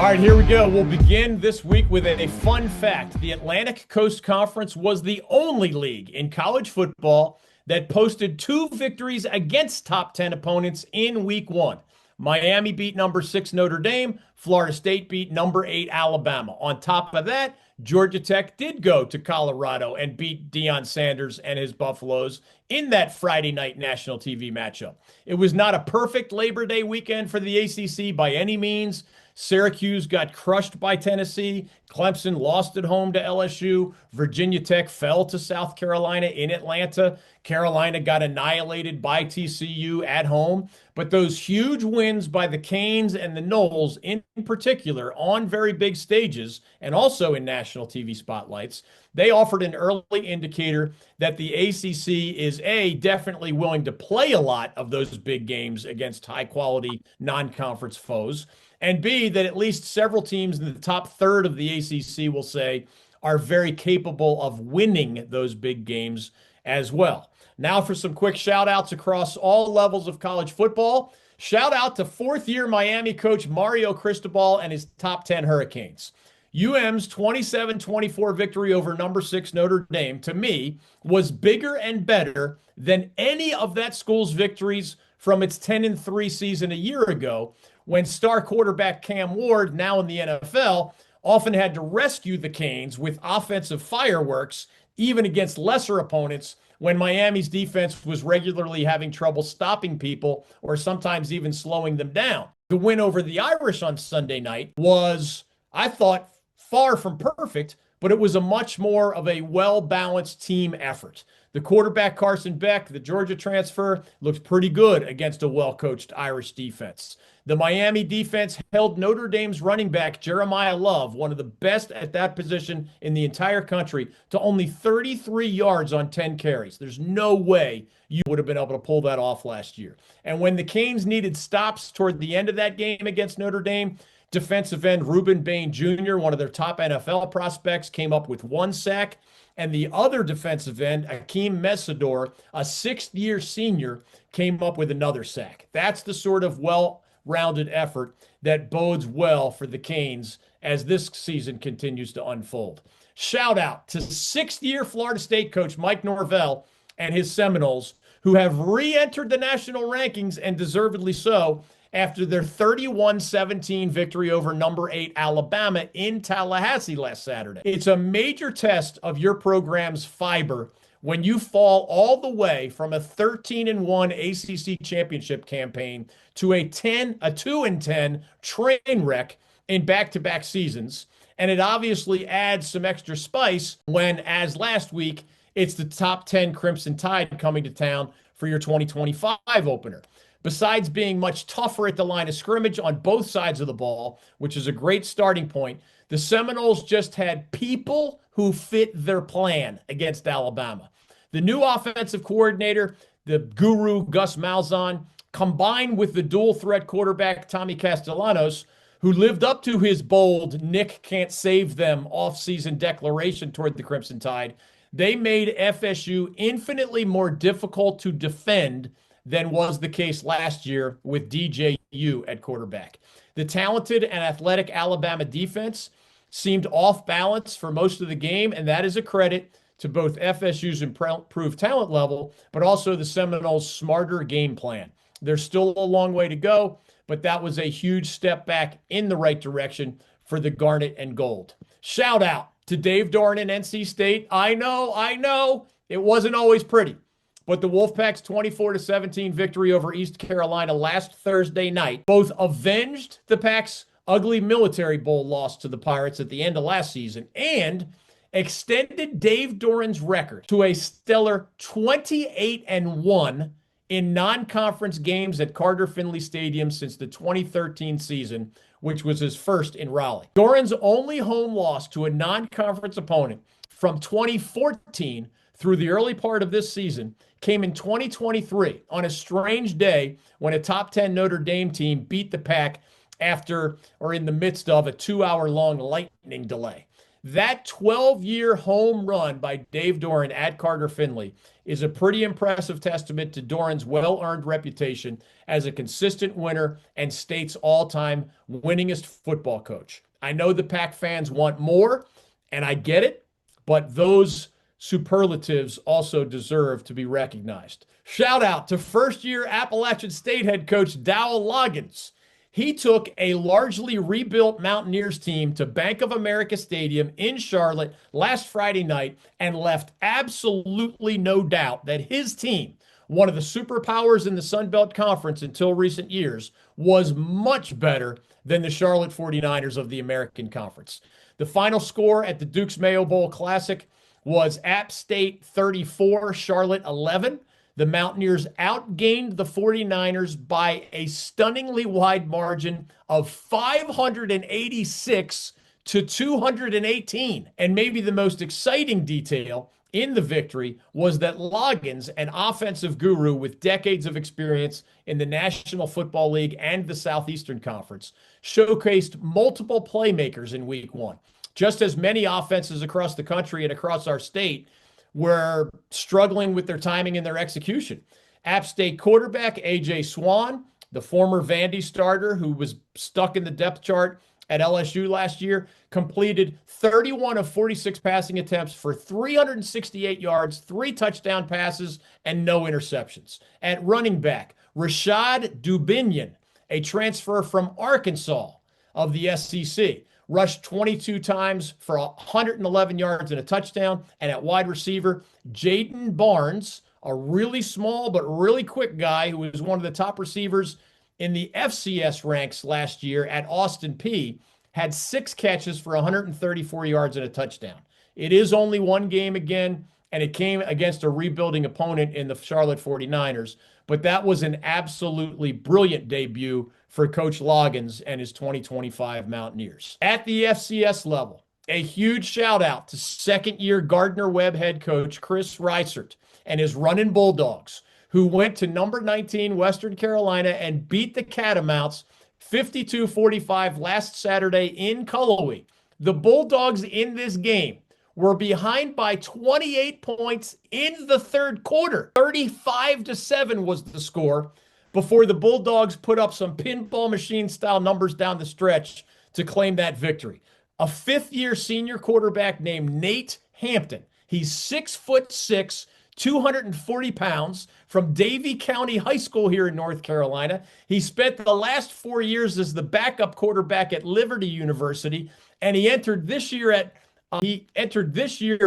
All right, here we go. We'll begin this week with a fun fact. The Atlantic Coast Conference was the only league in college football that posted 2 victories against top 10 opponents in week 1. Miami beat number 6 Notre Dame. Florida State beat number 8 Alabama. On top of that, Georgia Tech did go to Colorado and beat Deion Sanders and his Buffaloes in that Friday night national TV matchup. It was not a perfect Labor Day weekend for the ACC by any means. Syracuse got crushed by Tennessee. Clemson lost at home to LSU. Virginia Tech fell to South Carolina in Atlanta. Carolina got annihilated by TCU at home. But those huge wins by the Canes and the Noles in particular on very big stages and also in national TV spotlights, they offered an early indicator that the ACC is definitely willing to play a lot of those big games against high quality non-conference foes, and B, that at least several teams in the top third of the ACC will say are very capable of winning those big games as well. Now for some quick shout outs across all levels of college football. Shout out to 4th-year Miami coach Mario Cristobal and his top 10 Hurricanes. UM's 27-24 victory over number 6 Notre Dame, to me, was bigger and better than any of that school's victories from its 10-3 season a year ago, when star quarterback Cam Ward, now in the NFL, often had to rescue the Canes with offensive fireworks, even against lesser opponents, when Miami's defense was regularly having trouble stopping people or sometimes even slowing them down. The win over the Irish on Sunday night was, I thought, far from perfect, but it was a much more of a well-balanced team effort. The quarterback, Carson Beck, the Georgia transfer, looked pretty good against a well-coached Irish defense. The Miami defense held Notre Dame's running back, Jeremiah Love, one of the best at that position in the entire country, to only 33 yards on 10 carries. There's no way you would have been able to pull that off last year. And when the Canes needed stops toward the end of that game against Notre Dame, defensive end Reuben Bain Jr., one of their top NFL prospects, came up with 1 sack. And the other defensive end, Akeem Mesidor, a 6th-year senior, came up with another sack. That's the sort of well-rounded effort that bodes well for the Canes as this season continues to unfold. Shout out to 6th-year Florida State coach Mike Norvell and his Seminoles, who have re-entered the national rankings, and deservedly so, after their 31-17 victory over number 8 Alabama in Tallahassee last Saturday. It's a major test of your program's fiber when you fall all the way from a 13-1 ACC championship campaign to a 2-10 train wreck in back-to-back seasons. And it obviously adds some extra spice when, as last week, it's the top 10 Crimson Tide coming to town for your 2025 opener. Besides being much tougher at the line of scrimmage on both sides of the ball, which is a great starting point, the Seminoles just had people who fit their plan against Alabama. The new offensive coordinator, the guru Gus Malzahn, combined with the dual threat quarterback Tommy Castellanos, who lived up to his bold Nick can't save them offseason declaration toward the Crimson Tide, they made FSU infinitely more difficult to defend than was the case last year with DJU at quarterback. The talented and athletic Alabama defense seemed off balance for most of the game, and that is a credit to both FSU's improved talent level, but also the Seminoles' smarter game plan. There's still a long way to go, but that was a huge step back in the right direction for the Garnet and Gold. Shout out to Dave Doran and NC State. I know, it wasn't always pretty. But the Wolfpack's 24-17 victory over East Carolina last Thursday night both avenged the Pack's ugly Military Bowl loss to the Pirates at the end of last season and extended Dave Doran's record to a stellar 28-1 in non-conference games at Carter Finley Stadium since the 2013 season, which was his first in Raleigh. Doran's only home loss to a non-conference opponent from 2014 through the early part of this season came in 2023 on a strange day when a top 10 Notre Dame team beat the Pack after or in the midst of a 2-hour-long lightning delay. That 12-year home run by Dave Doran at Carter Finley is a pretty impressive testament to Doran's well-earned reputation as a consistent winner and state's all-time winningest football coach. I know the Pack fans want more, and I get it, but those superlatives also deserve to be recognized. Shout out to first-year Appalachian State head coach Dowell Loggins. He took a largely rebuilt Mountaineers team to Bank of America Stadium in Charlotte last Friday night and left absolutely no doubt that his team, one of the superpowers in the Sun Belt Conference until recent years, was much better than the Charlotte 49ers of the American Conference. The final score at the Duke's Mayo Bowl Classic was App State 34, Charlotte 11. The Mountaineers outgained the 49ers by a stunningly wide margin of 586 to 218. And maybe the most exciting detail in the victory was that Loggins, an offensive guru with decades of experience in the National Football League and the Southeastern Conference, showcased multiple playmakers in week one. Just as many offenses across the country and across our state were struggling with their timing and their execution. App State quarterback A.J. Swan, the former Vandy starter who was stuck in the depth chart at LSU last year, completed 31 of 46 passing attempts for 368 yards, 3 touchdown passes, and no interceptions. At running back, Rashad Dubinion, a transfer from Arkansas of the SEC, rushed 22 times for 111 yards and a touchdown. And at wide receiver, Jaden Barnes, a really small but really quick guy who was one of the top receivers in the FCS ranks last year at Austin Peay, had 6 catches for 134 yards and a touchdown. It is only one game again, and it came against a rebuilding opponent in the Charlotte 49ers. But that was an absolutely brilliant debut for Coach Loggins and his 2025 Mountaineers. At the FCS level, a huge shout out to second-year Gardner-Webb head coach Chris Reisert and his running Bulldogs, who went to number 19 Western Carolina and beat the Catamounts 52-45 last Saturday in Cullowhee. The Bulldogs in this game were behind by 28 points in the third quarter. 35-7 was the score before the Bulldogs put up some pinball machine-style numbers down the stretch to claim that victory. A fifth-year senior quarterback named Nate Hampton. He's 6'6", 240 pounds, from Davie County High School here in North Carolina. He spent the last 4 years as the backup quarterback at Liberty University, and he entered this year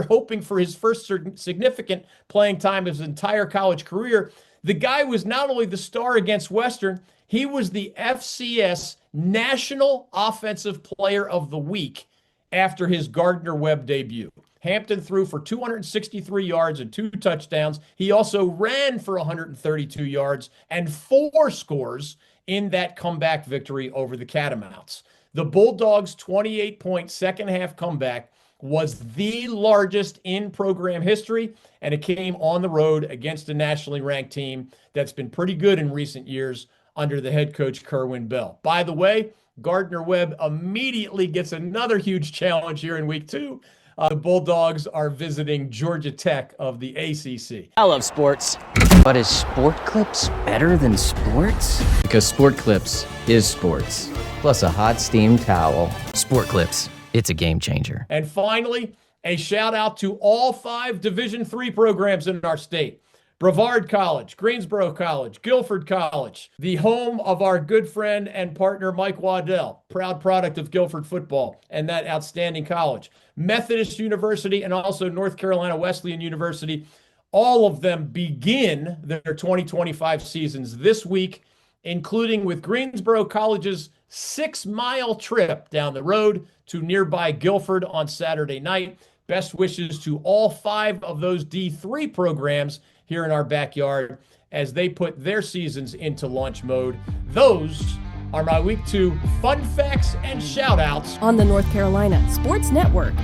hoping for his first significant playing time of his entire college career. The guy was not only the star against Western, he was the FCS National Offensive Player of the Week after his Gardner-Webb debut. Hampton threw for 263 yards and 2 touchdowns. He also ran for 132 yards and 4 scores in that comeback victory over the Catamounts. The Bulldogs' 28-point second-half comeback was the largest in program history, and it came on the road against a nationally ranked team that's been pretty good in recent years under the head coach Kerwin Bell. By the way, Gardner-Webb immediately gets another huge challenge here in week 2. The Bulldogs are visiting Georgia Tech of the ACC. I love sports. But is Sport Clips better than sports? Because Sport Clips is sports, plus a hot steam towel. Sport Clips. It's a game changer. And finally, a shout out to all 5 Division III programs in our state. Brevard College, Greensboro College, Guilford College, the home of our good friend and partner Mike Waddell, proud product of Guilford football and that outstanding college. Methodist University and also North Carolina Wesleyan University, all of them begin their 2025 seasons this week, including with Greensboro College's 6-mile trip down the road to nearby Guilford on Saturday night. Best wishes to all 5 of those D3 programs here in our backyard as they put their seasons into launch mode. Those are my week 2 fun facts and shout outs on the North Carolina Sports Network.